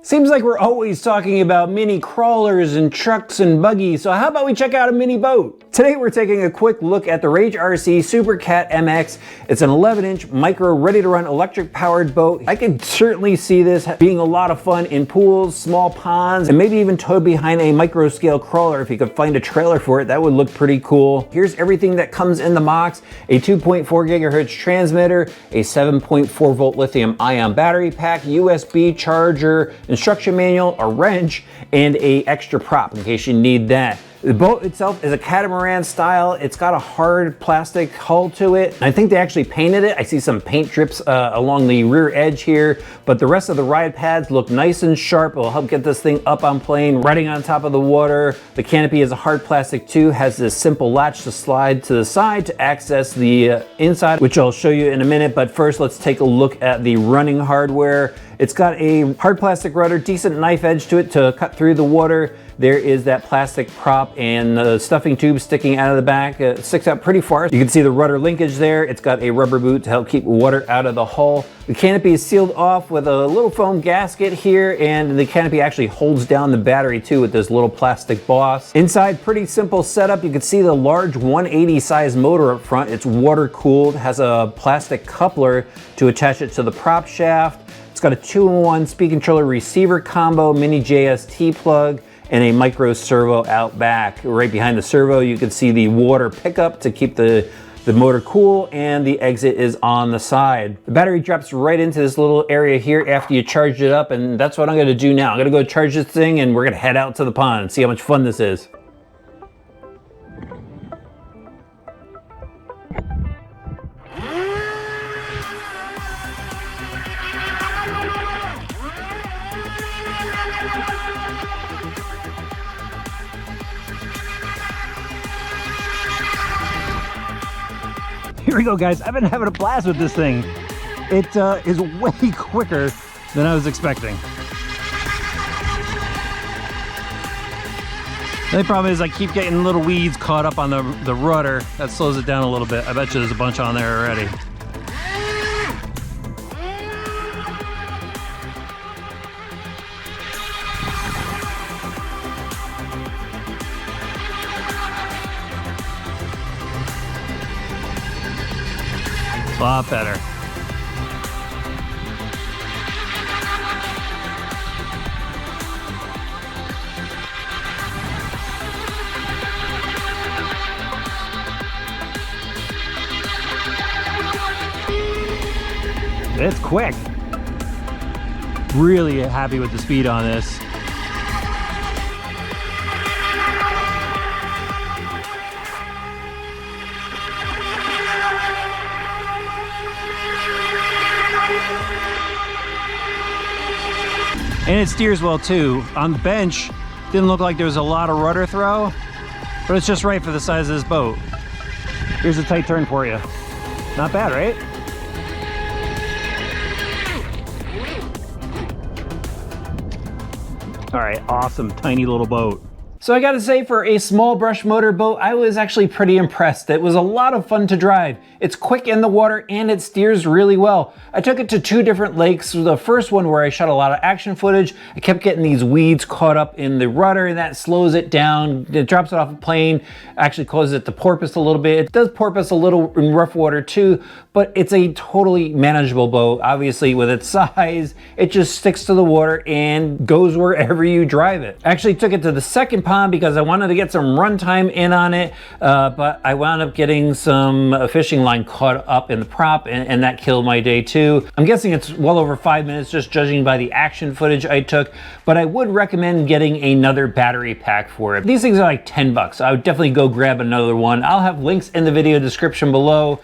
Seems like we're always talking about mini crawlers and trucks and buggies, so how about we check out a mini boat? Today we're taking a quick look at the Rage RC SuperCat MX. It's an 11-inch micro ready-to-run electric powered boat. I could certainly see this being a lot of fun in pools, small ponds, and maybe even towed behind a micro scale crawler. If you could find a trailer for it, that would look pretty cool. Here's everything that comes in the box: a 2.4 gigahertz transmitter, a 7.4 volt lithium ion battery pack, USB charger, instruction manual, a wrench, and a extra prop in case you need that. The boat itself is a catamaran style. It's got a hard plastic hull to it. I think they actually painted it. I see some paint drips along the rear edge here, but the rest of the ride pads look nice and sharp. It'll help get this thing up on plane, riding on top of the water. The canopy is a hard plastic too, has this simple latch to slide to the side to access the inside, which I'll show you in a minute. But first, let's take a look at the running hardware. It's got a hard plastic rudder, decent knife edge to it to cut through the water. There is that plastic prop and the stuffing tube sticking out of the back. It sticks out pretty far. You can see the rudder linkage there. It's got a rubber boot to help keep water out of the hull. The canopy is sealed off with a little foam gasket here, and the canopy actually holds down the battery too with this little plastic boss. Inside, pretty simple setup. You can see the large 180 size motor up front. It's water cooled, has a plastic coupler to attach it to the prop shaft. It's got a 2-in-1 speed controller receiver combo, mini JST plug, and a micro servo out back. Right behind the servo, you can see the water pickup to keep the motor cool, and the exit is on the side. The battery drops right into this little area here after you charge it up, and that's what I'm gonna do now. I'm gonna go charge this thing, and we're gonna head out to the pond and see how much fun this is. Here we go, guys. I've been having a blast with this thing. It is way quicker than I was expecting. The only problem is I keep getting little weeds caught up on the rudder. That slows it down a little bit. I bet you there's a bunch on there already. A lot better. It's quick. Really happy with the speed on this. And it steers well too. On the bench, didn't look like there was a lot of rudder throw, but it's just right for the size of this boat. Here's a tight turn for you. Not bad, right? All right, awesome, tiny little boat. So I gotta say, for a small brush motor boat, I was actually pretty impressed. It was a lot of fun to drive. It's quick in the water and it steers really well. I took it to 2 different lakes. The first one where I shot a lot of action footage, I kept getting these weeds caught up in the rudder, and that slows it down. It drops it off a plane, actually causes it to porpoise a little bit. It does porpoise a little in rough water too, but it's a totally manageable boat. Obviously with its size, it just sticks to the water and goes wherever you drive it. I actually took it to the second pond because I wanted to get some runtime in on it, but I wound up getting some fishing line caught up in the prop, and that killed my day too. I'm guessing it's well over 5 minutes just judging by the action footage I took, but I would recommend getting another battery pack for it. These things are like 10 bucks. I would definitely go grab another one. I'll have links in the video description below.